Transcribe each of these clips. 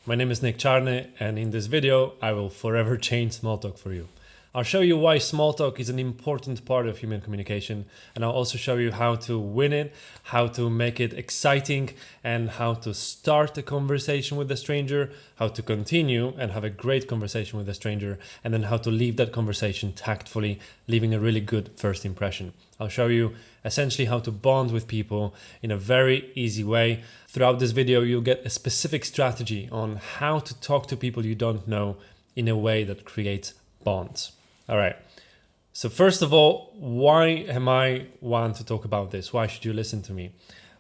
My name is Nick Charne, and in this video, I will forever change small talk for you. I'll show you why small talk is an important part of human communication, and I'll also show you how to win it, how to make it exciting, and how to start a conversation with a stranger, how to continue and have a great conversation with a stranger, and then how to leave that conversation tactfully, leaving a really good first impression. I'll show you essentially how to bond with people in a very easy way. Throughout this video, you'll get a specific strategy on how to talk to people you don't know in a way that creates bonds. All right. So first of all, why am I one to talk about this? Why should you listen to me?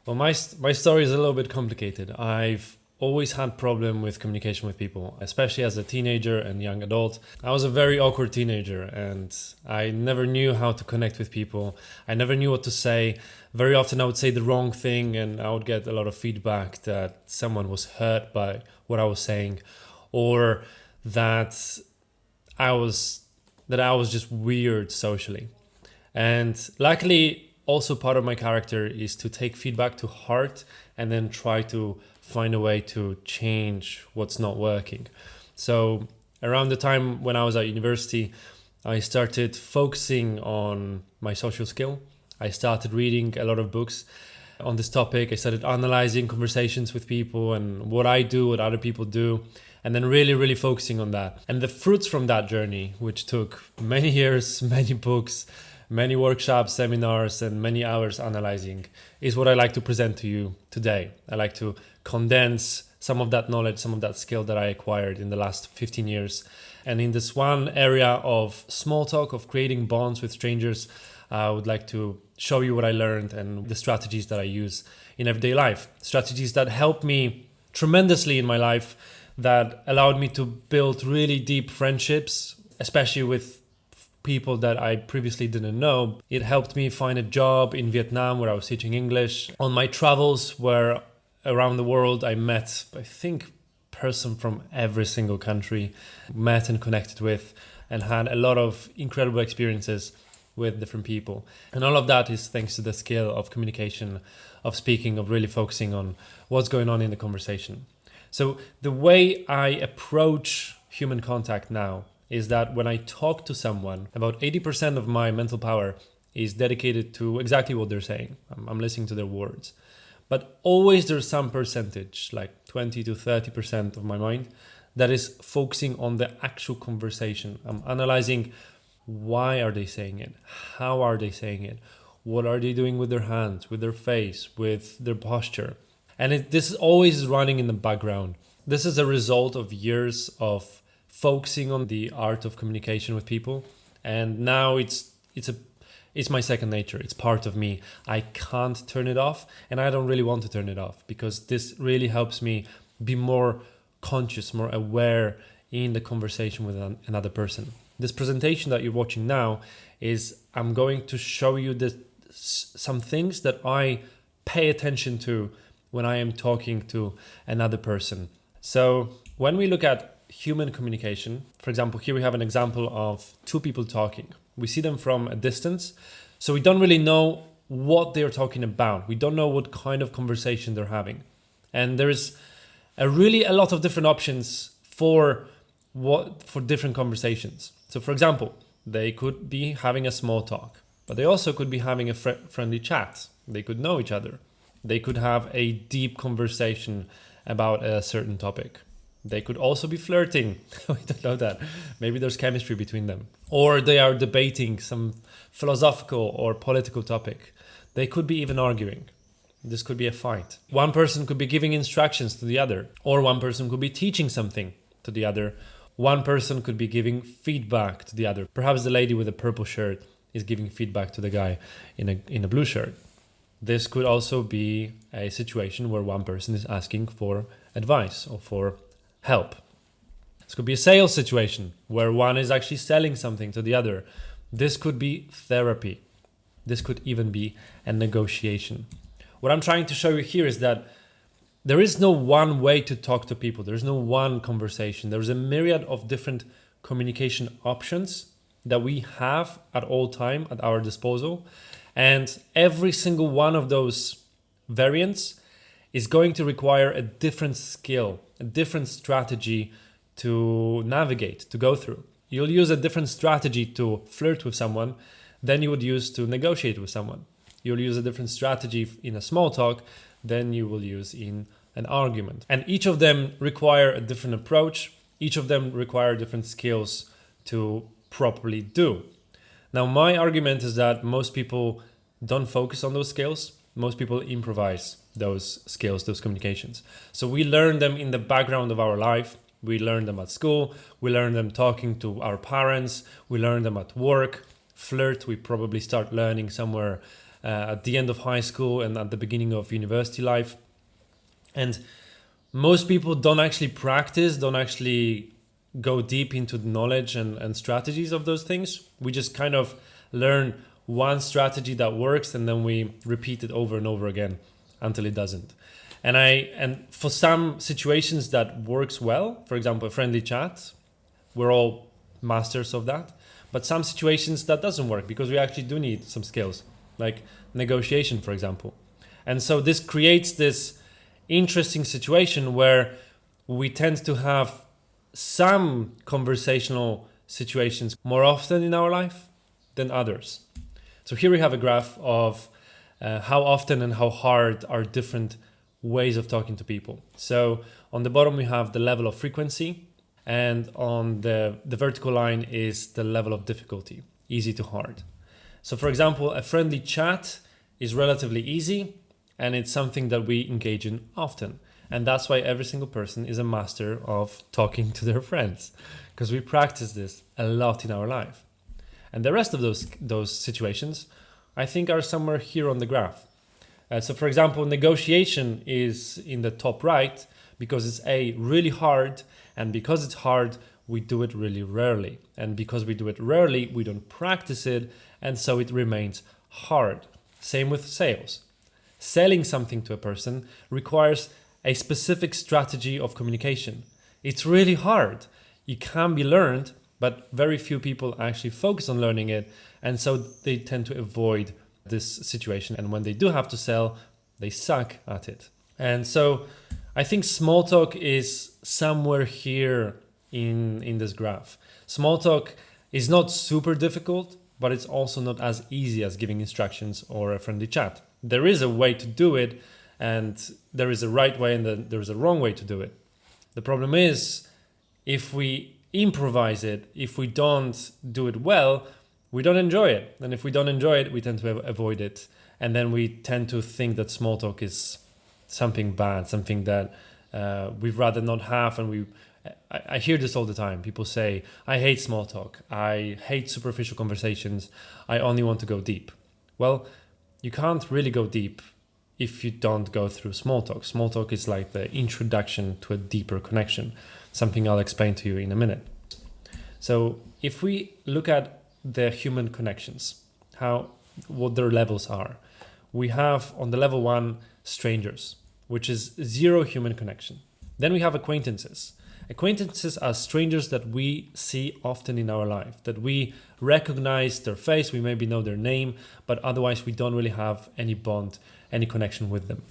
Well, my story is a little bit complicated. I've always had problem with communication with people, especially as a teenager and young adult. I was a very awkward teenager and I never knew how to connect with people. I never knew what to say. Very often I would say the wrong thing and I would get a lot of feedback that someone was hurt by what I was saying, or that I was just weird socially. And luckily, also part of my character is to take feedback to heart and then try to find a way to change what's not working. So around the time when I was at university, I started focusing on my social skill. I started reading a lot of books on this topic. I started analyzing conversations with people and what I do, what other people do, and then really focusing on that. And the fruits from that journey, which took many years, many books, many workshops, seminars, and many hours analyzing, is what I like to present to you today. I like to condense some of that knowledge, some of that skill that I acquired in the last 15 years. And in this one area of small talk, of creating bonds with strangers, I would like to show you what I learned and the strategies that I use in everyday life. Strategies that help me tremendously in my life, that allowed me to build really deep friendships, especially with people that I previously didn't know. It helped me find a job in Vietnam where I was teaching English. On my travels where around the world, I met, I think, person from every single country, met and connected with, and had a lot of incredible experiences with different people. And all of that is thanks to the skill of communication, of speaking, of really focusing on what's going on in the conversation. So the way I approach human contact now is that when I talk to someone, about 80% of my mental power is dedicated to exactly what they're saying. I'm listening to their words. But always there's some percentage, like 20 to 30% of my mind, that is focusing on the actual conversation. I'm analyzing, why are they saying it? How are they saying it? What are they doing with their hands, with their face, with their posture? And this is always running in the background. This is a result of years of focusing on the art of communication with people. And now it's my second nature. It's part of me. I can't turn it off, and I don't really want to turn it off, because this really helps me be more conscious, more aware in the conversation with another person. This presentation that you're watching now is, I'm going to show you some things that I pay attention to when I am talking to another person. So when we look at human communication, for example, here we have an example of two people talking. We see them from a distance, so we don't really know what they're talking about. We don't know what kind of conversation they're having. And there's a lot of different options for different conversations. So for example, they could be having a small talk, but they also could be having a friendly chat. They could know each other. They could have a deep conversation about a certain topic. They could also be flirting. We don't know that. Maybe there's chemistry between them. Or they are debating some philosophical or political topic. They could be even arguing. This could be a fight. One person could be giving instructions to the other, or one person could be teaching something to the other. One person could be giving feedback to the other. Perhaps the lady with a purple shirt is giving feedback to the guy in a blue shirt. This could also be a situation where one person is asking for advice or for help. This could be a sales situation where one is actually selling something to the other. This could be therapy. This could even be a negotiation. What I'm trying to show you here is that there is no one way to talk to people. There's no one conversation. There's a myriad of different communication options that we have at all time at our disposal. And every single one of those variants is going to require a different skill, a different strategy to navigate, to go through. You'll use a different strategy to flirt with someone than you would use to negotiate with someone. You'll use a different strategy in a small talk than you will use in an argument. And each of them require a different approach. Each of them require different skills to properly do. Now, my argument is that most people don't focus on those skills. Most people improvise those skills, those communications. So we learn them in the background of our life. We learn them at school. We learn them talking to our parents. We learn them at work. Flirt, we probably start learning somewhere at the end of high school and at the beginning of university life. And most people don't actually practice, don't actually go deep into the knowledge and strategies of those things. We just kind of learn one strategy that works and then we repeat it over and over again until it doesn't. And for some situations that works well, for example, a friendly chat, we're all masters of that. But some situations that doesn't work because we actually do need some skills, like negotiation, for example. And so this creates this interesting situation where we tend to have some conversational situations more often in our life than others. So here we have a graph of how often and how hard are different ways of talking to people. So on the bottom we have the level of frequency, and on the vertical line is the level of difficulty, easy to hard. So for example, a friendly chat is relatively easy and it's something that we engage in often. And that's why every single person is a master of talking to their friends, because we practice this a lot in our life. And the rest of those situations, I think, are somewhere here on the graph. So for example, negotiation is in the top right because it's really hard, and because it's hard, we do it really rarely. And because we do it rarely, we don't practice it, and so it remains hard. Same with sales. Selling something to a person requires a specific strategy of communication. It's really hard. It can be learned, but very few people actually focus on learning it, and so they tend to avoid this situation. And when they do have to sell, they suck at it. And so I think small talk is somewhere here in this graph. Small talk is not super difficult, but it's also not as easy as giving instructions or a friendly chat. There is a way to do it, and there is a right way and then there is a wrong way to do it. The problem is, if we improvise it, if we don't do it well, we don't enjoy it. And if we don't enjoy it, we tend to avoid it. And then we tend to think that small talk is something bad, something that we'd rather not have. And I hear this all the time. People say, I hate small talk. I hate superficial conversations. I only want to go deep. Well, you can't really go deep if you don't go through small talk. Small talk is like the introduction to a deeper connection, something I'll explain to you in a minute. So if we look at the human connections, what their levels are, we have on the level 1 strangers, which is 0 human connection. Then we have acquaintances. Acquaintances are strangers that we see often in our life, that we recognize their face, we maybe know their name, but otherwise we don't really have any bond, any connection with them.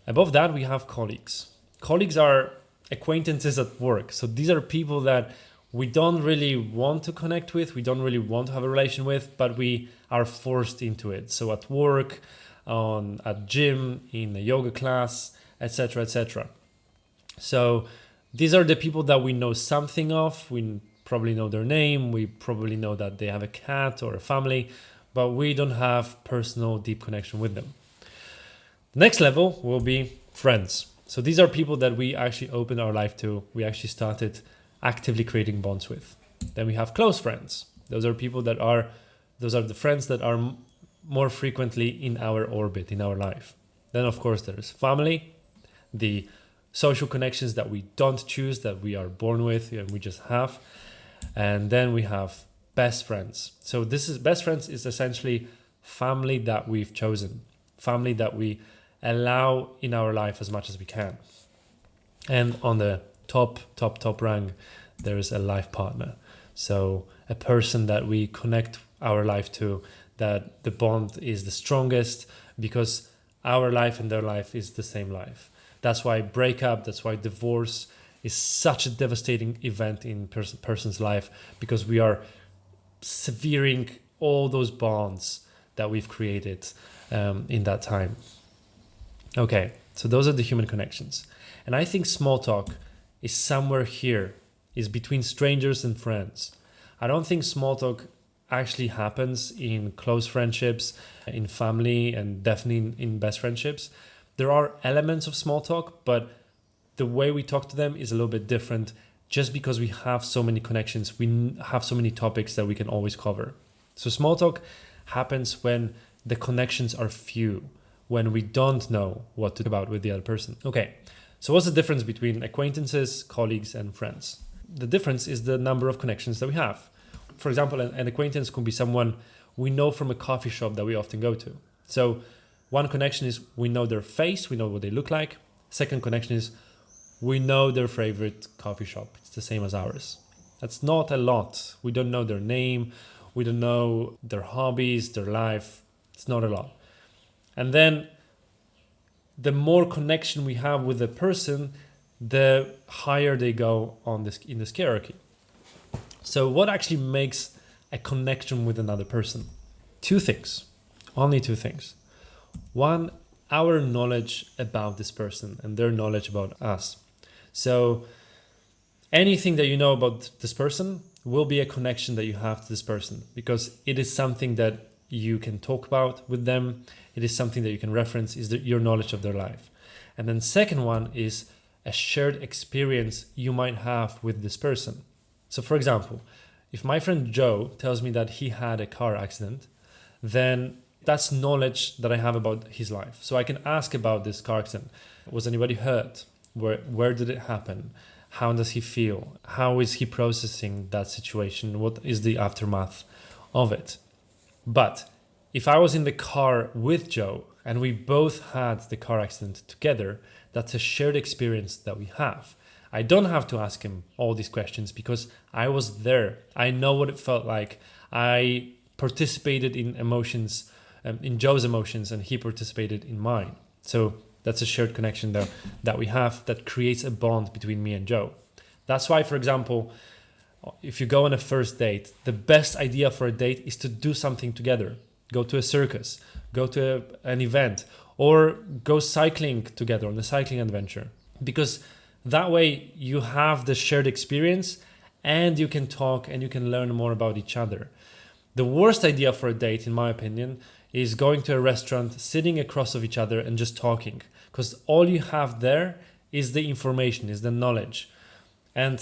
Above that, we have colleagues. Colleagues are acquaintances at work. So these are people that we don't really want to connect with, we don't really want to have a relation with, but we are forced into it. So at work, at gym, in a yoga class, etc., etc. So these are the people that we know something of. We probably know their name. We probably know that they have a cat or a family, but we don't have personal, deep connection with them. The next level will be friends. So these are people that we actually opened our life to. We actually started actively creating bonds with. Then we have close friends. Those are the friends that are more frequently in our orbit, in our life. Then of course there's family, the social connections that we don't choose, that we are born with and we just have. And then we have best friends. So best friends is essentially family that we've chosen, family that we allow in our life as much as we can. And on the top rank, there is a life partner. So a person that we connect our life to, that the bond is the strongest because our life and their life is the same life. That's why breakup, that's why divorce is such a devastating event in person's life, because we are severing all those bonds that we've created in that time. Okay, so those are the human connections. And I think small talk is somewhere here, is between strangers and friends. I don't think small talk actually happens in close friendships, in family, and definitely in best friendships. There are elements of small talk, but the way we talk to them is a little bit different, just because we have so many connections, we have so many topics that we can always cover. So small talk happens when the connections are few, when we don't know what to talk about with the other person. Okay, so what's the difference between acquaintances, colleagues, and friends? The difference is the number of connections that we have. For example, an acquaintance could be someone we know from a coffee shop that we often go to. So one connection is we know their face, we know what they look like. Second connection is we know their favorite coffee shop. It's the same as ours. That's not a lot. We don't know their name. We don't know their hobbies, their life. It's not a lot. And then the more connection we have with the person, the higher they go on this in this hierarchy. So what actually makes a connection with another person? Two things, only two things. One, our knowledge about this person and their knowledge about us. So anything that you know about this person will be a connection that you have to this person, because it is something that you can talk about with them. It is something that you can reference, is your knowledge of their life. And then second one is a shared experience you might have with this person. So for example, if my friend Joe tells me that he had a car accident, then that's knowledge that I have about his life. So I can ask about this car accident. Was anybody hurt? Where did it happen? How does he feel? How is he processing that situation? What is the aftermath of it? But if I was in the car with Joe and we both had the car accident together, that's a shared experience that we have. I don't have to ask him all these questions because I was there. I know what it felt like. I participated in emotions, in Joe's emotions, and he participated in mine. So that's a shared connection that we have that creates a bond between me and Joe. That's why, for example, if you go on a first date, the best idea for a date is to do something together. Go to a circus, go to an event, or go cycling together on a cycling adventure. Because that way you have the shared experience and you can talk and you can learn more about each other. The worst idea for a date, in my opinion, is going to a restaurant, sitting across of each other and just talking. Because all you have there is the information, is the knowledge. And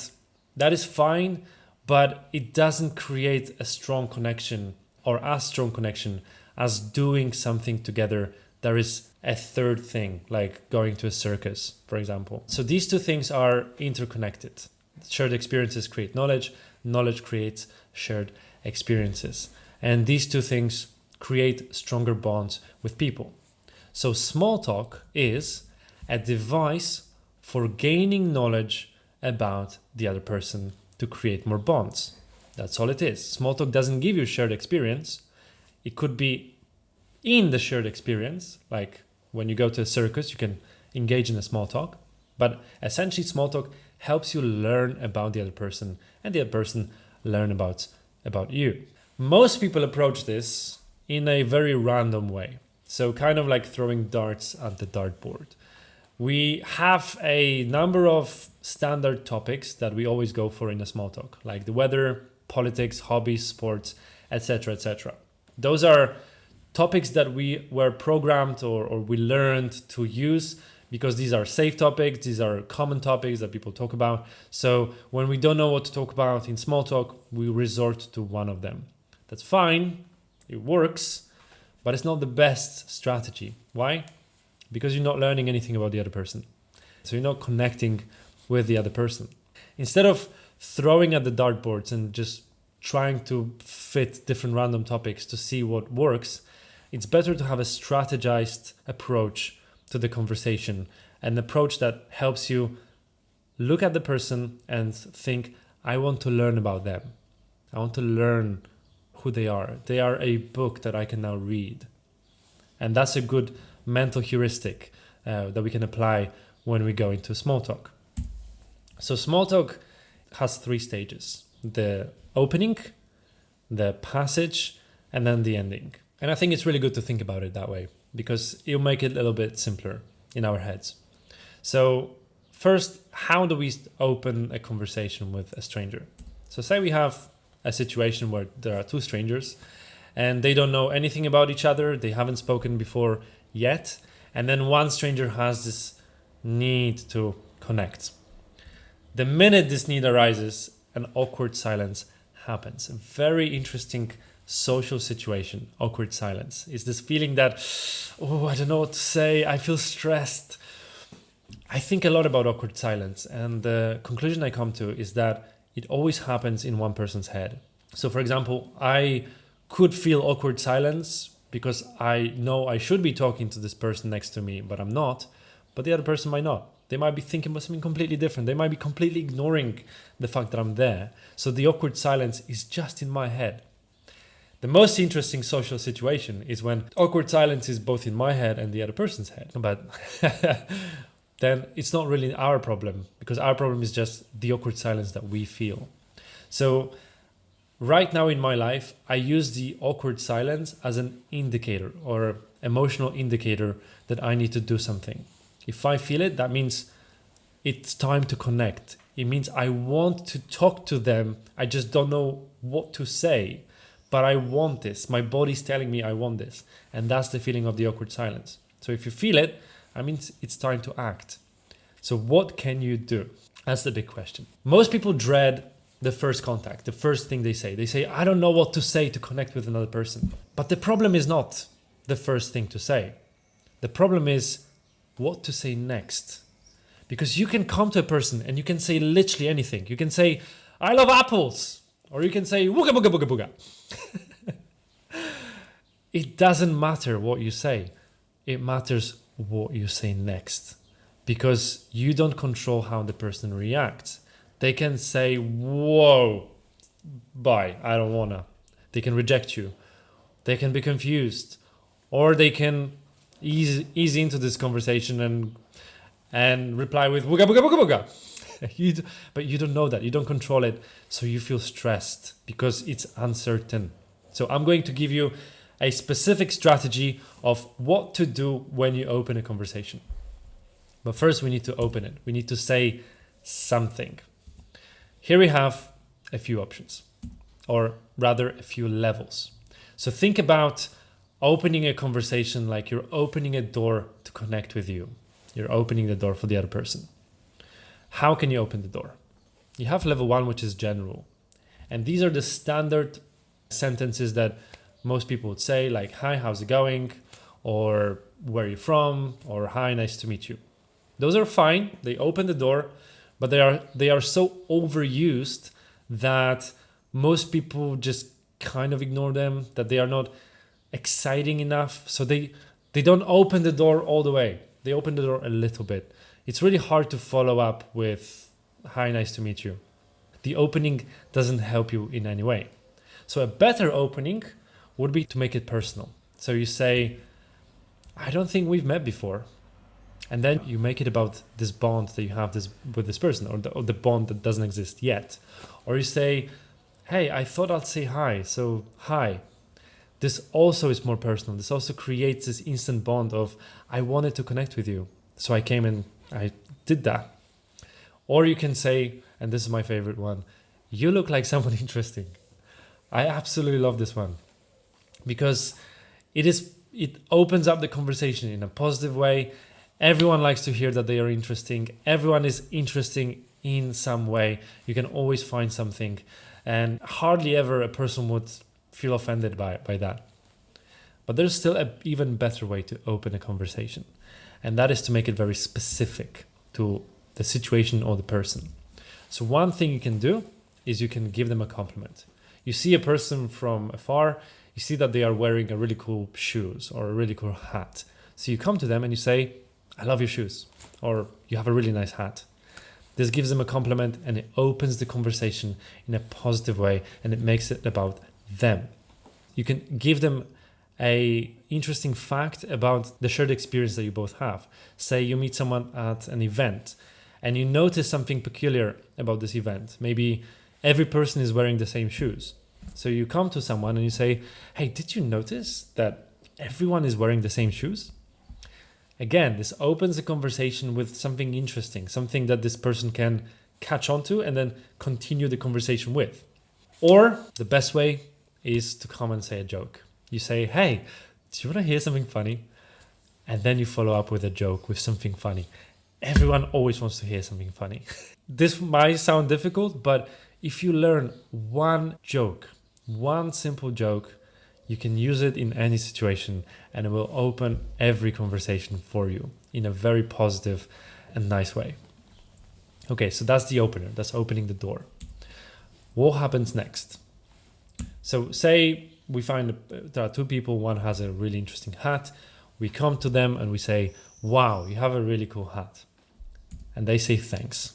that is fine, but it doesn't create a strong connection or as strong connection as doing something together. There is a third thing, like going to a circus, for example. So these two things are interconnected. Shared experiences create knowledge, knowledge creates shared experiences. And these two things create stronger bonds with people. So small talk is a device for gaining knowledge about the other person to create more bonds. That's all it is. Small talk doesn't give you shared experience. It could be in the shared experience, like when you go to a circus, you can engage in a small talk. But essentially, small talk helps you learn about the other person and the other person learn about you. Most people approach this in a very random way. So kind of like throwing darts at the dartboard. We have a number of standard topics that we always go for in a small talk, like the weather, politics, hobbies, sports, etc., etc. Those are topics that we were programmed or we learned to use because these are safe topics, these are common topics that people talk about. So when we don't know what to talk about in small talk, we resort to one of them. That's fine, it works, but it's not the best strategy. Why? Because you're not learning anything about the other person. So you're not connecting with the other person. Instead of throwing at the dartboards and just trying to fit different random topics to see what works, it's better to have a strategized approach to the conversation, an approach that helps you look at the person and think, I want to learn about them. I want to learn who they are. They are a book that I can now read. And that's a good mental heuristic that we can apply when we go into small talk. So small talk has 3 stages: the opening, the passage, and then the ending. And I think it's really good to think about it that way because it'll make it a little bit simpler in our heads. So first, how do we open a conversation with a stranger? So say we have a situation where there are 2 strangers and they don't know anything about each other. They haven't spoken before yet. And then one stranger has this need to connect. The minute this need arises, an awkward silence happens. A very interesting social situation, awkward silence. Is this feeling that, I don't know what to say. I feel stressed. I think a lot about awkward silence. And the conclusion I come to is that it always happens in one person's head. So for example, I could feel awkward silence because I know I should be talking to this person next to me, but I'm not. But the other person might not. They might be thinking about something completely different. They might be completely ignoring the fact that I'm there. So the awkward silence is just in my head. The most interesting social situation is when awkward silence is both in my head and the other person's head. But then it's not really our problem because our problem is just the awkward silence that we feel. So right now in my life, I use the awkward silence as an indicator or emotional indicator that I need to do something. If I feel it, that means it's time to connect. It means I want to talk to them. I just don't know what to say, but I want this. My body's telling me I want this. And that's the feeling of the awkward silence. So if you feel it, I mean, it's time to act. So what can you do? That's the big question. Most people dread the first contact, the first thing they say. They say, I don't know what to say to connect with another person. But the problem is not the first thing to say. The problem is what to say next. Because you can come to a person and you can say literally anything. You can say, I love apples. Or you can say, wooga booga booga booga. It doesn't matter what you say. It matters what you say next. Because you don't control how the person reacts. They can say, whoa, bye, I don't wanna. They can reject you. They can be confused. Or they can ease into this conversation and reply with wooga booga booga booga. But you don't know that. You don't control it. So you feel stressed because it's uncertain. So I'm going to give you a specific strategy of what to do when you open a conversation. But first we need to open it. We need to say something. Here we have a few options, or rather a few levels. So think about opening a conversation like you're opening a door to connect with you. You're opening the door for the other person. How can you open the door? You have level 1, which is general. And these are the standard sentences that most people would say, like, hi, how's it going? Or where are you from? Or hi, nice to meet you. Those are fine. They open the door, but they are so overused that most people just kind of ignore them, that they are not exciting enough. So they don't open the door all the way. They open the door a little bit. It's really hard to follow up with, hi, nice to meet you. The opening doesn't help you in any way. So a better opening would be to make it personal. So you say, I don't think we've met before. And then you make it about this bond that you have with this person, or the bond that doesn't exist yet. Or you say, hey, I thought I'd say hi. So hi. This also is more personal. This also creates this instant bond of, I wanted to connect with you. So I came and I did that. Or you can say, and this is my favorite one, you look like someone interesting. I absolutely love this one because it opens up the conversation in a positive way. Everyone likes to hear that they are interesting. Everyone is interesting in some way. You can always find something, and hardly ever a person would feel offended by that. But there's still an even better way to open a conversation, and that is to make it very specific to the situation or the person. So one thing you can do is you can give them a compliment. You see a person from afar, you see that they are wearing a really cool shoes or a really cool hat. So you come to them and you say, I love your shoes, or you have a really nice hat. This gives them a compliment and it opens the conversation in a positive way, and it makes it about them. You can give them a interesting fact about the shared experience that you both have. Say you meet someone at an event and you notice something peculiar about this event. Maybe every person is wearing the same shoes. So you come to someone and you say, hey, did you notice that everyone is wearing the same shoes? Again, this opens a conversation with something interesting, something that this person can catch on to and then continue the conversation with. Or the best way is to come and say a joke. You say, hey, do you want to hear something funny? And then you follow up with a joke, with something funny. Everyone always wants to hear something funny. This might sound difficult, but if you learn one joke, one simple joke, you can use it in any situation and it will open every conversation for you in a very positive and nice way. Okay, so that's the opener. That's opening the door. What happens next? So say we find there are two people, one has a really interesting hat. We come to them and we say, wow, you have a really cool hat. And they say thanks.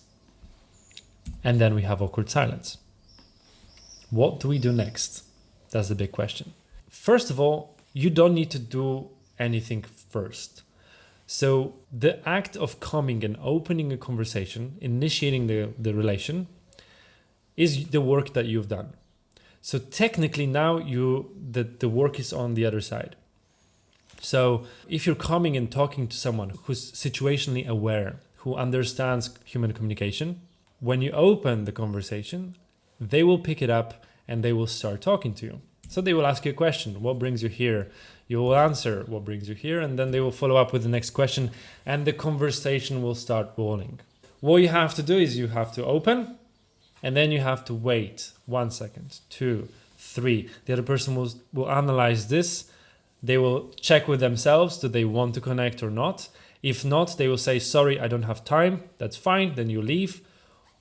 And then we have awkward silence. What do we do next? That's the big question. First of all, you don't need to do anything first. So the act of coming and opening a conversation, initiating the relation, is the work that you've done. So technically now the work is on the other side. So if you're coming and talking to someone who's situationally aware, who understands human communication, when you open the conversation, they will pick it up and they will start talking to you. So they will ask you a question, what brings you here? You will answer what brings you here, and then they will follow up with the next question and the conversation will start rolling. What you have to do is you have to open and then you have to wait 1 second, 2, 3. The other person will analyze this. They will check with themselves, do they want to connect or not? If not, they will say, sorry, I don't have time. That's fine, then you leave.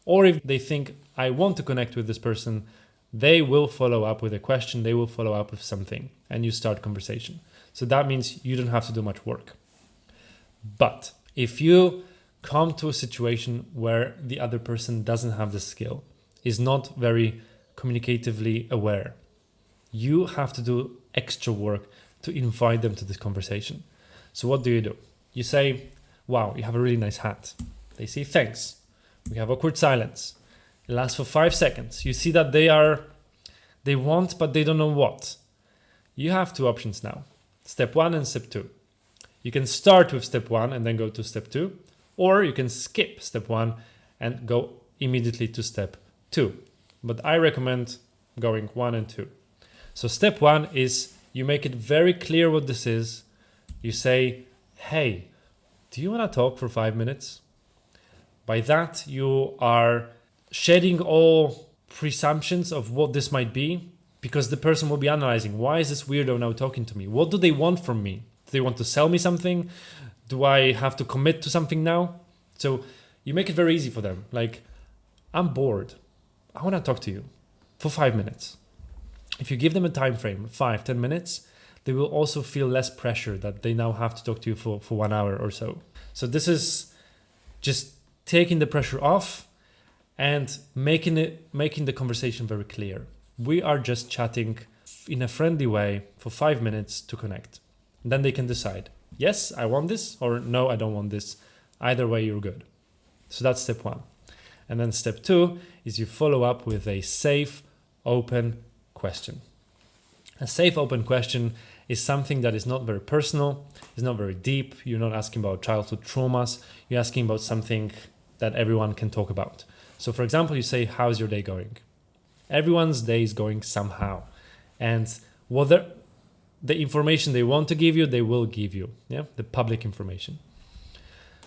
Or if they think, I want to connect with this person, they will follow up with a question, they will follow up with something, and you start conversation. So that means you don't have to do much work. But if you come to a situation where the other person doesn't have the skill, is not very communicatively aware, you have to do extra work to invite them to this conversation. So what do? You say, wow, you have a really nice hat. They say, thanks. We have awkward silence. It lasts for 5 seconds. You see that they want, but they don't know what. You have two options now. Step 1 and step 2. You can start with step 1 and then go to step 2, or you can skip step 1 and go immediately to step 2. But I recommend going 1 and 2. So step 1 is you make it very clear what this is. You say, hey, do you want to talk for 5 minutes? By that, you are shedding all presumptions of what this might be, because the person will be analyzing, why is this weirdo now talking to me? What do they want from me? Do they want to sell me something? Do I have to commit to something now? So you make it very easy for them. Like, I'm bored. I want to talk to you for 5 minutes. If you give them a time frame, 5-10 minutes, they will also feel less pressure that they now have to talk to you for 1 hour or so. So this is just taking the pressure off and making the conversation very clear. We are just chatting in a friendly way for 5 minutes to connect. And then they can decide, yes, I want this, or no, I don't want this. Either way, you're good. So that's step 1. And then step 2 is you follow up with a safe, open question. A safe, open question is something that is not very personal, is not very deep. You're not asking about childhood traumas. You're asking about something that everyone can talk about. So for example, you say, how's your day going? Everyone's day is going somehow. And whether the information they want to give you, they will give you, the public information.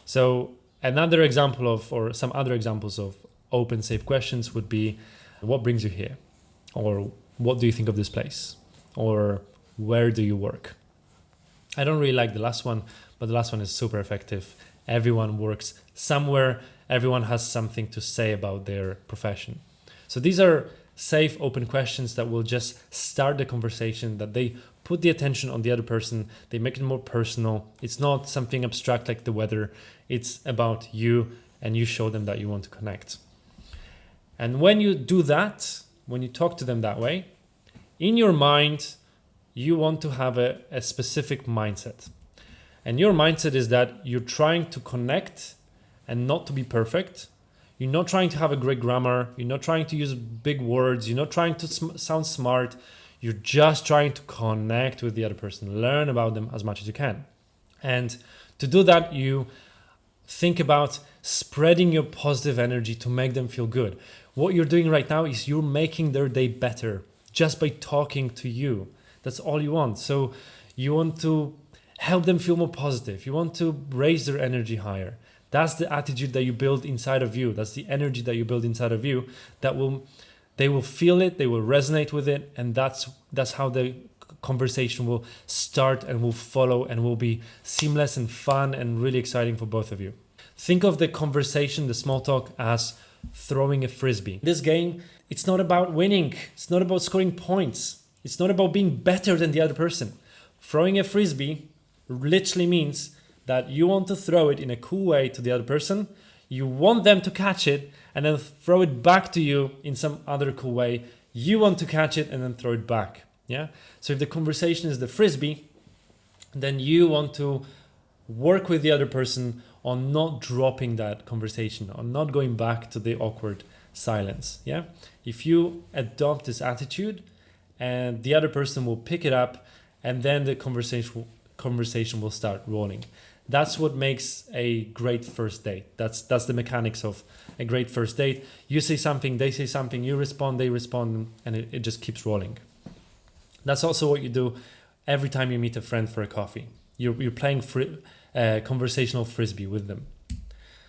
So another example of, or some other examples of open, safe questions would be, what brings you here? Or what do you think of this place? Or where do you work? I don't really like the last one, but the last one is super effective. Everyone works somewhere. Everyone has something to say about their profession. So these are safe, open questions that will just start the conversation, that they put the attention on the other person. They make it more personal. It's not something abstract like the weather. It's about you, and you show them that you want to connect. And when you do that, when you talk to them that way, in your mind, you want to have a specific mindset. And your mindset is that you're trying to connect and not to be perfect. You're not trying to have a great grammar. You're not trying to use big words. You're not trying to sound smart. You're just trying to connect with the other person, learn about them as much as you can. And to do that, you think about spreading your positive energy to make them feel good. What you're doing right now is you're making their day better just by talking to you. That's all you want. So you want to help them feel more positive. You want to raise their energy higher. That's the attitude that you build inside of you. That's the energy that you build inside of you they will feel it, they will resonate with it, and that's how the conversation will start and will follow and will be seamless and fun and really exciting for both of you. Think of the conversation, the small talk, as throwing a frisbee. This game, it's not about winning. It's not about scoring points. It's not about being better than the other person. Throwing a frisbee literally means that you want to throw it in a cool way to the other person. You want them to catch it and then throw it back to you in some other cool way. You want to catch it and then throw it back. Yeah. So if the conversation is the frisbee, then you want to work with the other person on not dropping that conversation, on not going back to the awkward silence. Yeah. If you adopt this attitude, and the other person will pick it up, and then the conversation will start rolling. That's what makes a great first date. That's the mechanics of a great first date. You say something, they say something, you respond, they respond, and it just keeps rolling. That's also what you do every time you meet a friend for a coffee. You're playing conversational frisbee with them.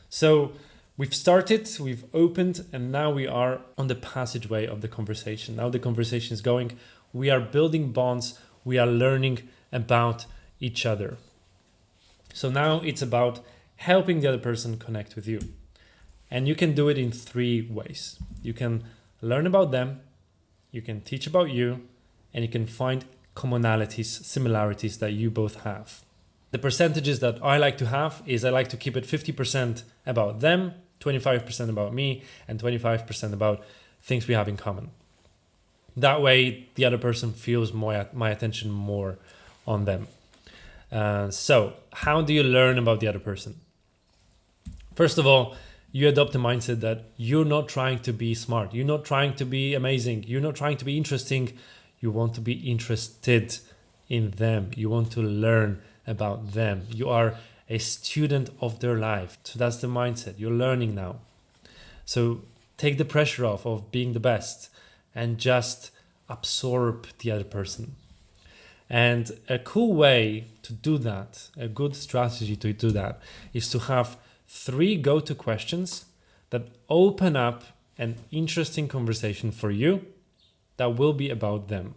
So we've started, we've opened, and now we are on the passageway of the conversation. Now the conversation is going. We are building bonds. We are learning about each other. So now it's about helping the other person connect with you. And you can do it in 3 ways. You can learn about them, you can teach about you, and you can find commonalities, similarities that you both have. The percentages that I like to have is I like to keep it 50% about them, 25% about me, and 25% about things we have in common. That way, the other person feels my attention more on them. So how do you learn about the other person? First of all, you adopt the mindset that you're not trying to be smart. You're not trying to be amazing. You're not trying to be interesting. You want to be interested in them. You want to learn about them. You are a student of their life. So that's the mindset. You're learning now. So take the pressure off of being the best and just absorb the other person. And a cool way to do that, a good strategy to do that, is to have 3 go-to questions that open up an interesting conversation for you that will be about them.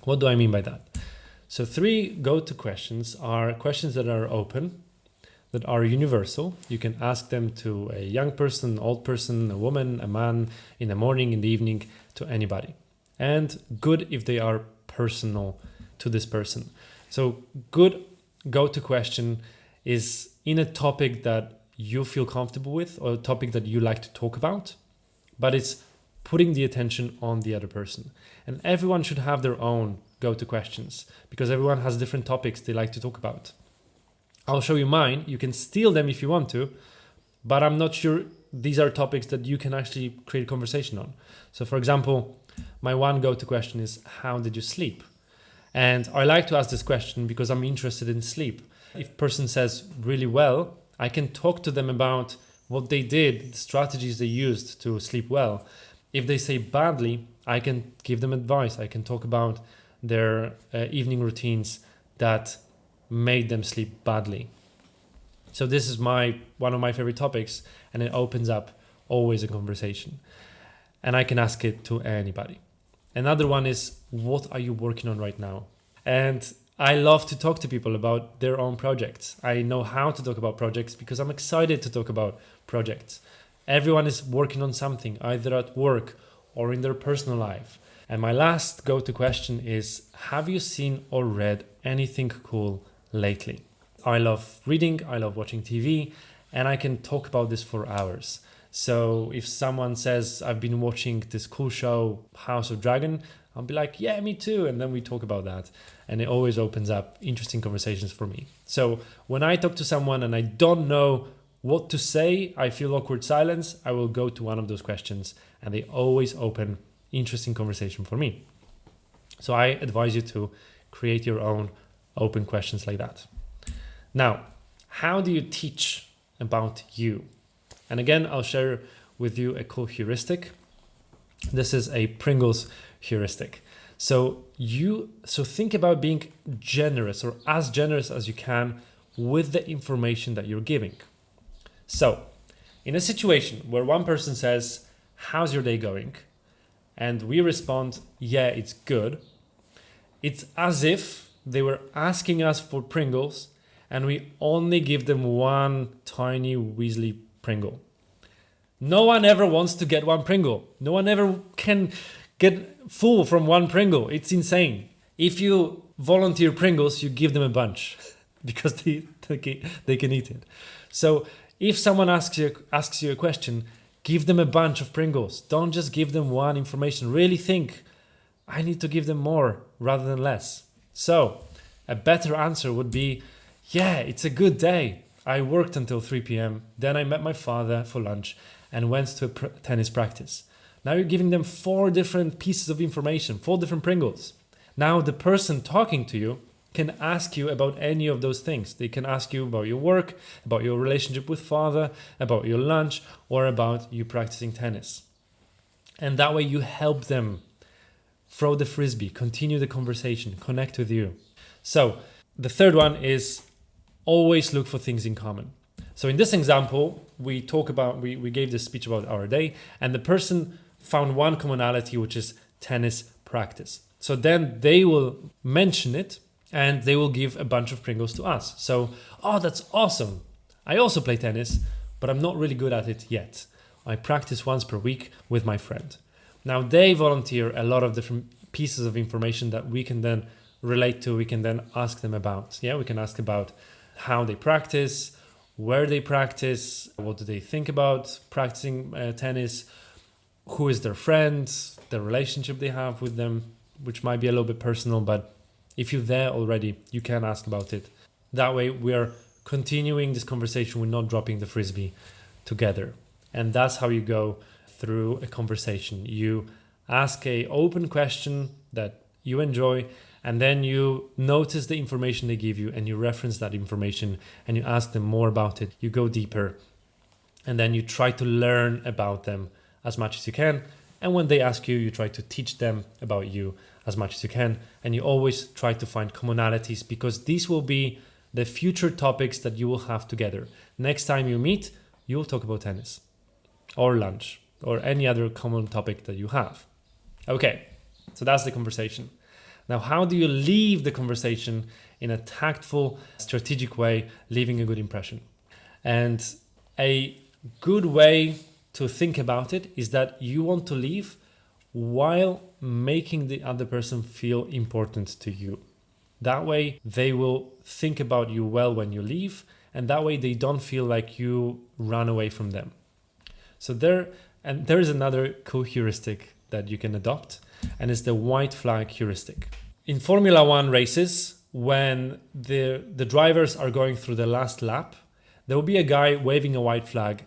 What do I mean by that? So 3 go-to questions are questions that are open, that are universal. You can ask them to a young person, old person, a woman, a man, in the morning, in the evening, to anybody. And good if they are personal to this person. So good go-to question is in a topic that you feel comfortable with or a topic that you like to talk about, but it's putting the attention on the other person. And everyone should have their own go-to questions because everyone has different topics they like to talk about. I'll show you mine. You can steal them if you want to, but I'm not sure these are topics that you can actually create a conversation on. So for example, my one go-to question is, how did you sleep? And I like to ask this question because I'm interested in sleep. If a person says really well, I can talk to them about what they did, the strategies they used to sleep well. If they say badly, I can give them advice. I can talk about their evening routines that made them sleep badly. So this is one of my favorite topics, and it opens up always a conversation. And I can ask it to anybody. Another one is, what are you working on right now? And I love to talk to people about their own projects. I know how to talk about projects because I'm excited to talk about projects. Everyone is working on something, either at work or in their personal life. And my last go-to question is, have you seen or read anything cool lately? I love reading, I love watching TV, and I can talk about this for hours. So if someone says, I've been watching this cool show, House of Dragon, I'll be like, yeah, me too. And then we talk about that. And it always opens up interesting conversations for me. So when I talk to someone and I don't know what to say, I feel awkward silence, I will go to one of those questions, and they always open interesting conversation for me. So I advise you to create your own open questions like that. Now, how do you teach about you? And again, I'll share with you a cool heuristic. This is a Pringles heuristic. So think about being generous, or as generous as you can, with the information that you're giving. So in a situation where one person says, how's your day going? And we respond, yeah, it's good. It's as if they were asking us for Pringles and we only give them one tiny Weasley Pringle. No one ever wants to get one Pringle. No one ever can get full from one Pringle. It's insane. If you volunteer Pringles, you give them a bunch because they can eat it. So if someone asks you a question, give them a bunch of Pringles. Don't just give them one information. Really think, I need to give them more rather than less. So a better answer would be, yeah, it's a good day. I worked until 3 p.m. Then I met my father for lunch and went to a tennis practice. Now you're giving them 4 different pieces of information, 4 different Pringles. Now the person talking to you can ask you about any of those things. They can ask you about your work, about your relationship with father, about your lunch, or about you practicing tennis. And that way you help them throw the frisbee, continue the conversation, connect with you. So the third one is always look for things in common. So in this example, we gave this speech about our day, and the person found one commonality, which is tennis practice. So then they will mention it, and they will give a bunch of Pringles to us. So, oh, that's awesome. I also play tennis, but I'm not really good at it yet. I practice once per week with my friend. Now they volunteer a lot of different pieces of information that we can then relate to. We can then ask them about. Yeah, we can ask about how they practice, where they practice, what do they think about practicing tennis, who is their friend, the relationship they have with them, which might be a little bit personal, but if you're there already, you can ask about it. That way we are continuing this conversation. We're not dropping the frisbee together. And that's how you go through a conversation. You ask an open question that you enjoy, and then you notice the information they give you and you reference that information and you ask them more about it. You go deeper, and then you try to learn about them as much as you can. And when they ask you, you try to teach them about you as much as you can. And you always try to find commonalities, because these will be the future topics that you will have together. Next time you meet, you'll talk about tennis or lunch or any other common topic that you have. Okay, so that's the conversation. Now, how do you leave the conversation in a tactful, strategic way, leaving a good impression? And a good way to think about it is that you want to leave while making the other person feel important to you. That way they will think about you well when you leave, and that way they don't feel like you run away from them. So there is another cool heuristic that you can adopt, and it's the white flag heuristic. In Formula One races, when the drivers are going through the last lap, there will be a guy waving a white flag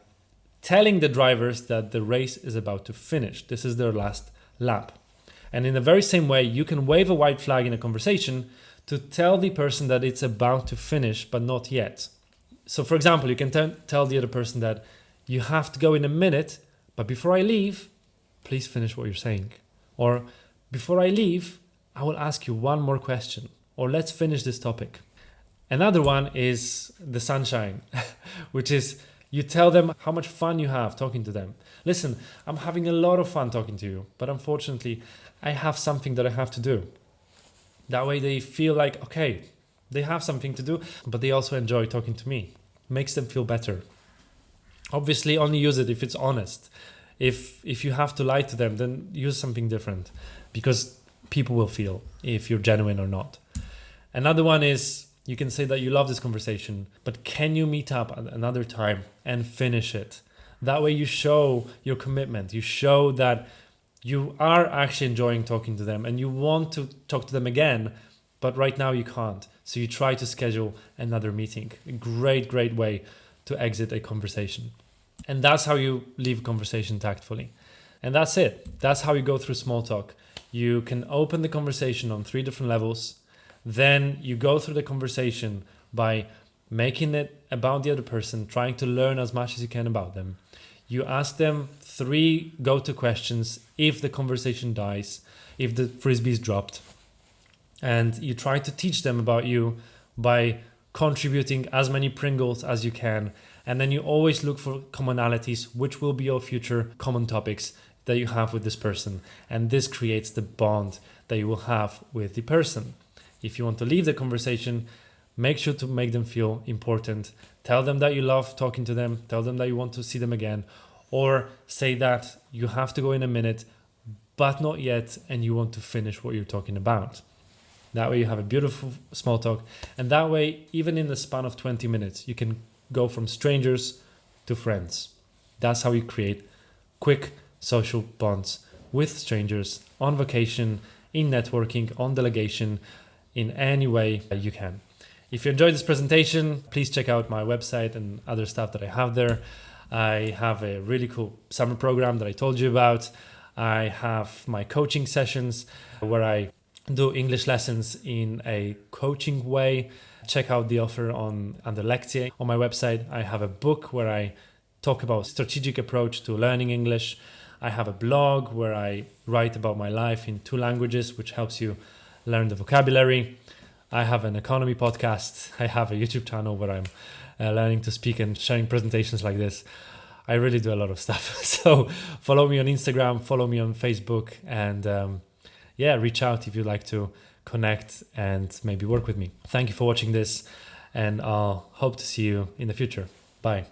telling the drivers that the race is about to finish. This is their last lap. And in the very same way, you can wave a white flag in a conversation to tell the person that it's about to finish, but not yet. So for example, you can tell the other person that you have to go in a minute, but before I leave, please finish what you're saying. Or before I leave, I will ask you one more question, or let's finish this topic. Another one is the sunshine, which is you tell them how much fun you have talking to them. Listen, I'm having a lot of fun talking to you, but unfortunately, I have something that I have to do. That way they feel like, okay, they have something to do, but they also enjoy talking to me. Makes them feel better. Obviously, only use it if it's honest. If you have to lie to them, then use something different, because people will feel if you're genuine or not. Another one is, you can say that you love this conversation, but can you meet up at another time and finish it? That way you show your commitment. You show that You are actually enjoying talking to them and you want to talk to them again, but right now you can't. So you try to schedule another meeting. A great, great way to exit a conversation. And that's how you leave a conversation tactfully. And that's it. That's how you go through small talk. You can open the conversation on 3 different levels. Then you go through the conversation by making it about the other person, trying to learn as much as you can about them. You ask them 3 go-to questions if the conversation dies, if the frisbee is dropped. And you try to teach them about you by contributing as many Pringles as you can. And then you always look for commonalities, which will be your future common topics that you have with this person. And this creates the bond that you will have with the person. If you want to leave the conversation, make sure to make them feel important. Tell them that you love talking to them. Tell them that you want to see them again. Or say that you have to go in a minute, but not yet, and you want to finish what you're talking about. That way you have a beautiful small talk. And that way, even in the span of 20 minutes, you can go from strangers to friends. That's how you create quick social bonds with strangers on vacation, in networking, on delegation, in any way you can. If you enjoyed this presentation, please check out my website and other stuff that I have there. I have a really cool summer program that I told you about. I have my coaching sessions where I do English lessons in a coaching way. Check out the offer under Lektie on my website. I have a book where I talk about strategic approach to learning English. I have a blog where I write about my life in 2 languages, which helps you learn the vocabulary. I have an economy podcast. I have a YouTube channel where I'm learning to speak and sharing presentations like this. I really do a lot of stuff. So follow me on Instagram, follow me on Facebook, and reach out if you'd like to connect and maybe work with me. Thank you for watching this, and I'll hope to see you in the future. Bye.